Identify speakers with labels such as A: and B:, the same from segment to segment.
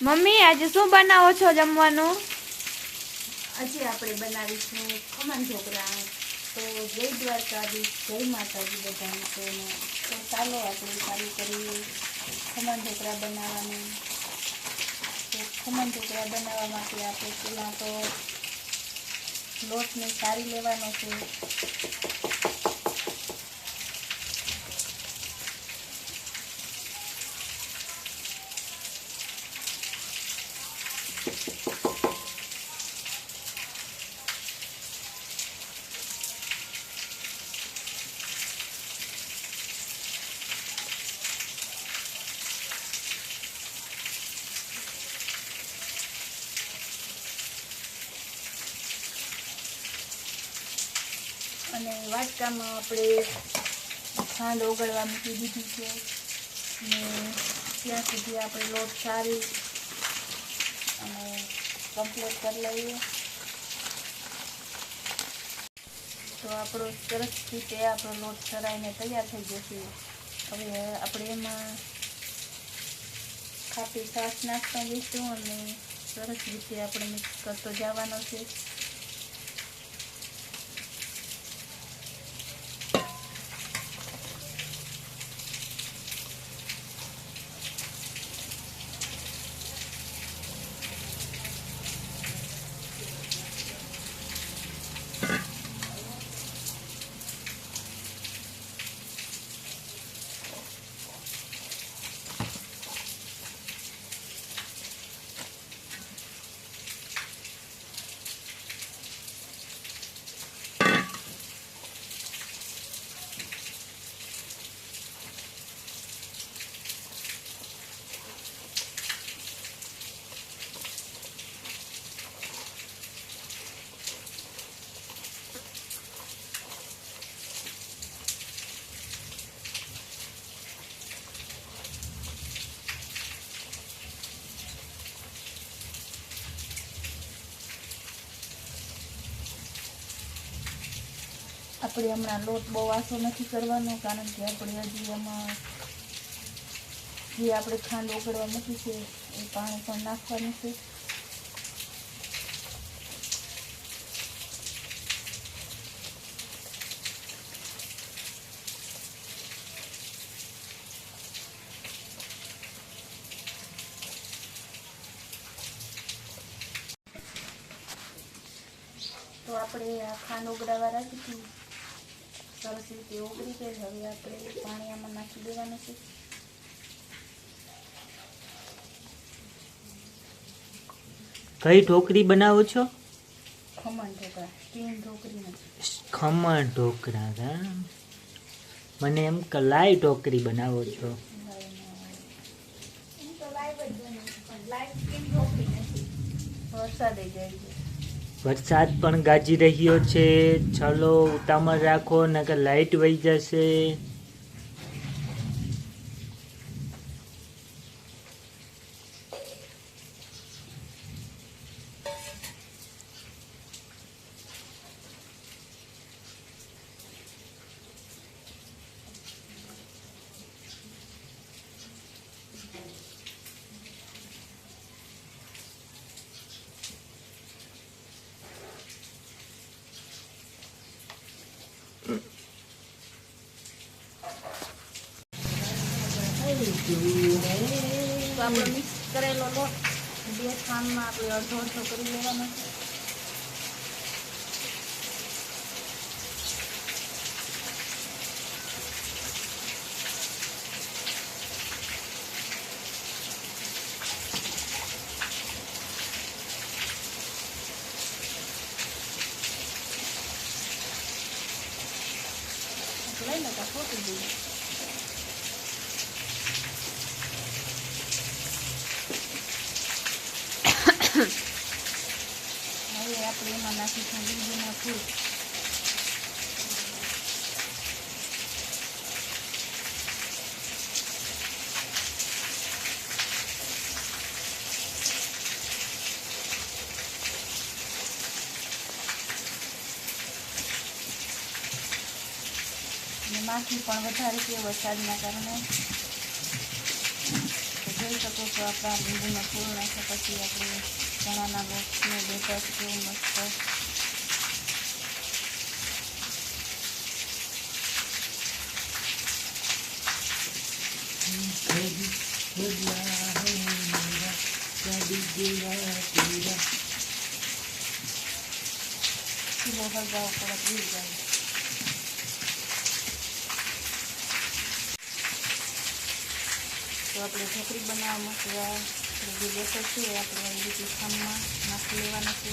A: Mummy આજે શું બનાવો છો જમવાનું?
B: આજે આપણે બનાવીશું ખમણ ઢોકળા. તો જય દ્વારકાધીશ, જય માતાજી બધાને. તો ચાલો આપણે ચાલુ કરીએ ખમણ ઢોકળા બનાવવાનું. તો ખમણ ઢોકળા બનાવવા માટે આપણે પહેલાં તો લોટને સારી લેવાનો છે. અને વાટકામાં આપણે ખાંડ ઓગળવા મૂકી દીધી છે. અને ત્યાં સુધી આપણે લોટ સારી અને કમ્પ્લીટ કરી લઈએ. તો આપણો સરસ રીતે આપણો લોટ સરાઈને તૈયાર થઈ જશે. હવે આપણે એમાં ખાટી છાશ નાખતા જઈશું અને સરસ રીતે આપણે મિક્સ કરતો જવાનો છે. આપણે હમણાં લોટ બહુ આછો નથી કરવાનો, કારણ કે આપણે હજી એમાં જે આપણે ખાંડ ઓગળવા મૂકી છે એ પાણી પણ નાખવાનું છે. તો આપણે આ ખાંડ ઓગળવા રાખી હતી, સરસ રીતે ઓગળી ગઈ. હવે આપણે પાણી આમાં નાખી દેવાનું છે.
C: કઈ ઢોકળી બનાવો છો?
B: ખમણ ઢોકળા, સ્ટીમ ઢોકળી નથી.
C: ખમણ ઢોકળા કા? મને એમ કે લાઈ ઢોકળી બનાવો છો.
B: વરસાદ જાય છે.
C: વરસાદ પણ ગાજી રહ્યો છે. ચલો ઉતામળ રાખો નકર લાઈટ વહી જશે.
B: તો આપણો મિક્સ કરેલો લોટ બે ખાંડમાં આપણે અડધો અડધો કરી લેવાનો છે. લઈને તો ફોટી દઈએ. હવે આપણે એમાં નાખીશું લીંબુના ફૂલ. અને માખી પણ વધારે છે વરસાદના કારણે. તો જોઈ જોઈ શકો છો આપણા લીંબુનો ફૂલ નાખ્યા પછી આપણે ચણાના લોટનું બેટર કેવું મસ્ત ચૂલો હળગાવો પડે ભૂલ જાય. તો આપણે ઢોકળી બનાવવા માટે જે બેટર છે એ આપણે આવી રીતે ખામમાં નાખી લેવાનું છે.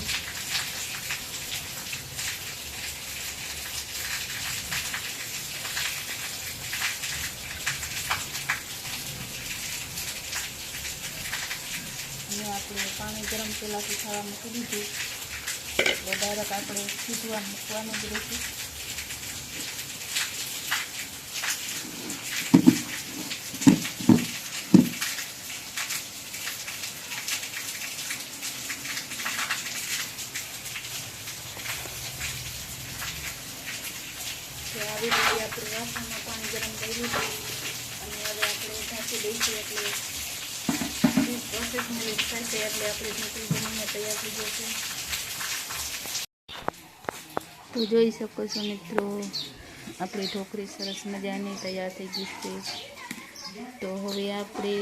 B: અને આપણે પાણી ગરમ પહેલાંથી થવા મૂકી દીધું એટલે ડાયરેક્ટ આપણે સીધવા મૂકવાનું જ રહેશે. આવી રીતે આપણે વાસણમાં પાણી ગરમ કરી લીધું અને હવે આપણે ઢાંકી દઈશું એટલે પ્રોસેસ મિનિટ થશે એટલે આપણી ઢોકળી બનીને તૈયાર થઈ જશે. તો જોઈ શકો છો મિત્રો, આપણી ઢોકળી સરસ મજાની તૈયાર થઈ ગઈ છે. તો હવે આપણે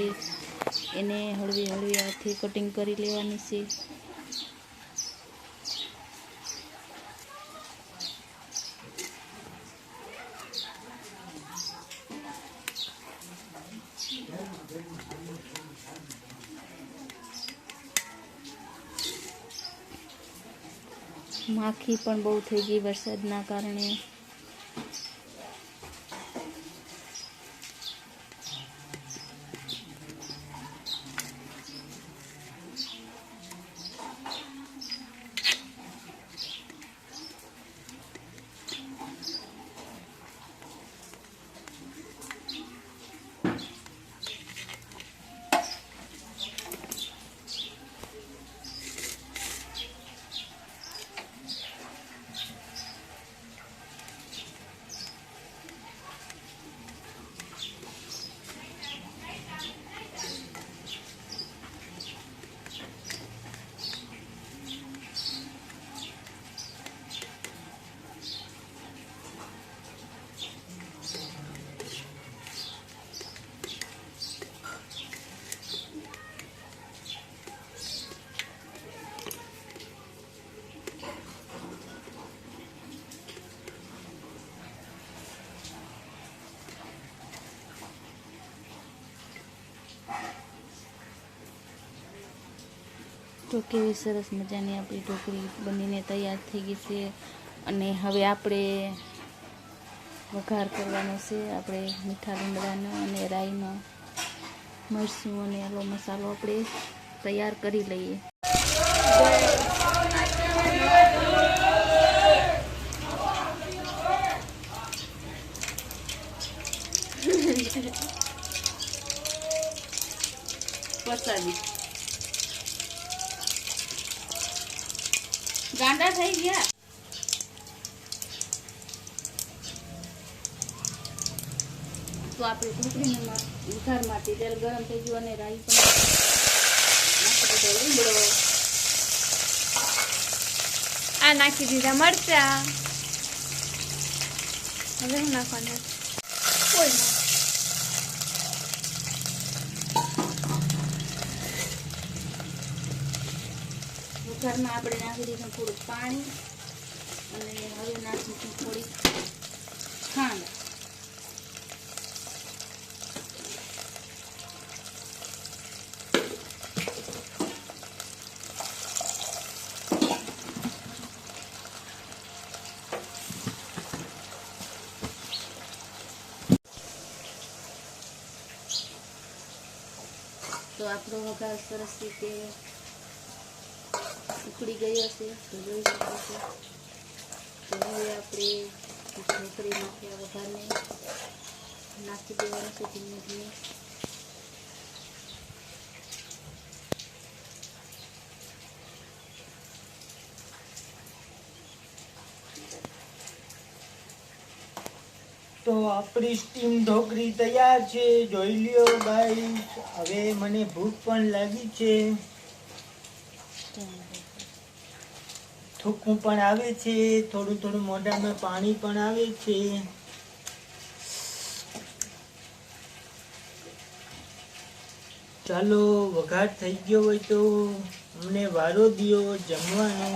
B: એને હળવી હળવી હાથથી કટિંગ કરી લેવાની છે. માખી પણ બહુ થઈ ગઈ વરસાદના કારણે. તો કેવી સરસ મજાની આપણી ઢોકળી બનીને તૈયાર થઈ ગઈ છે. અને હવે આપણે વઘાર કરવાનો છે. આપણે મીઠા લીમડાનો અને રાઈનો, મરચું અને આલો મસાલો આપણે તૈયાર કરી લઈએ. વસાવી ગાંડા થઈ ગયા. તો આપણે ઢોકળીના વઘાર માટે તેલ ગરમ થઈ ગયું અને રાઈ પણ નાખી દીધો લીમડો.
A: આ નાખી દીધા મરચા. હવે હું નાખવાનું કોઈ ના.
B: વઘારમાં આપણે નાખી દીધું થોડું પાણી અને હવે નાખીશું થોડી ખાંડ. તો આપણો વઘાર સરસ રીતે ઉકળી ગયો છે. તો જોઈ શકો છો. તો હવે આપણે ઢોકળી નાખ્યા વઘારને નાખી દેવાનું છે ધીમે ધીમે.
C: તો આપણી સ્ટીમ ઢોકળી તૈયાર છે, જોઈ લ્યો ગાઈસ. હવે મને ભૂખ પણ લાગી છે, થૂકવું પણ આવે છે, થોડું થોડું મોઢામાં પાણી પણ આવે છે. ચાલો વઘાર થઈ ગયો હોય તો અમને વારો દ્યો જમવાનો.